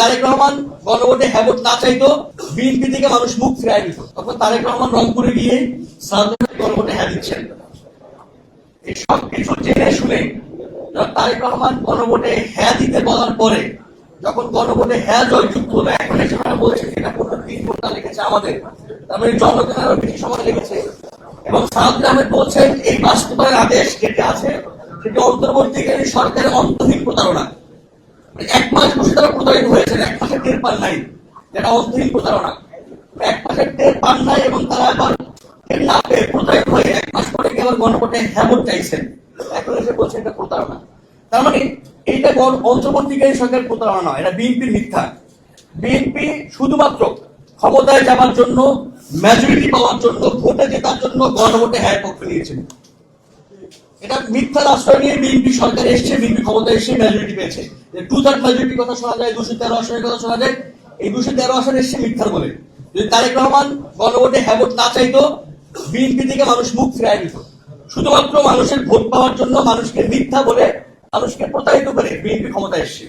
তারেক রহমান গণভোটে হ্যাঁ ভোট না চাইতো, বিএনপি থেকে মানুষ মুখ ফিরাই দিত, তখন তারেক রহমান রংপুরে গিয়ে গণভোটে হ্যাঁ দিচ্ছেন। এই সব কিছু জেনে শুনে তারেক রহমান গণভোটে হ্যাঁ দিতে বলার পরে যখন গণভোটে হ্যাঁ জয়যুক্ত হলো, এখন এসে বলছে যেটা 3 ঘন্টা লেগেছে আমাদের, তার মানে জনগণের আরো বেশি সময় লেগেছে। এবং সাহায্য আহমেদ বলছেন এই বাস্তবায়ন আদেশ যেটা আছে সেটি অন্তর্বর্তীকালীন সরকারের অন্তহীন প্রতারণা। 1 মাস বসে তারা প্রতারিত হয়েছে, 1 মাসের টের পান নাই, যেটা অন্তহীন প্রতারণা। 1 মাসের টের পান নাই এবং তারা আবার না পেয়ে প্রতারিত হয়ে 1 মাস পরে আবার গণভোটে হ্যাঁ ভোট চাইছেন, এখন এসে বলছে এটা প্রতারণা। তার মানে এইটা অন্তর্বর্তীকালীন সরকারের প্রতারণা নয়, এটা বিএনপির মিথ্যা। বিএনপি শুধুমাত্র ক্ষমতায় যাবার জন্য, মেজরিটি পাওয়ার জন্য, ভোটে জেতার জন্য গণভোটে হ্যাঁ পক্ষ নিয়েছেন। এটা মিথ্যার আশ্রয় নিয়ে বিএনপি সরকার এসছে, বিএনপি ক্ষমতায় এসে মেজরিটি পেয়েছে। 2/3 মেজরিটির কথা শোনা যায়, 213 আসনের কথা শোনা যায়। এই 213 আসন এসছে মিথ্যার বলে। যদি তারেক রহমান গণভোটে হ্যাঁ ভোট না চাইতো, বিএনপি থেকে মানুষ মুখ ফিরাই দিত। শুধুমাত্র মানুষের ভোট পাওয়ার জন্য মানুষকে মিথ্যা বলে, মানুষকে প্রতারিত করে বিএনপি ক্ষমতায় এসছে।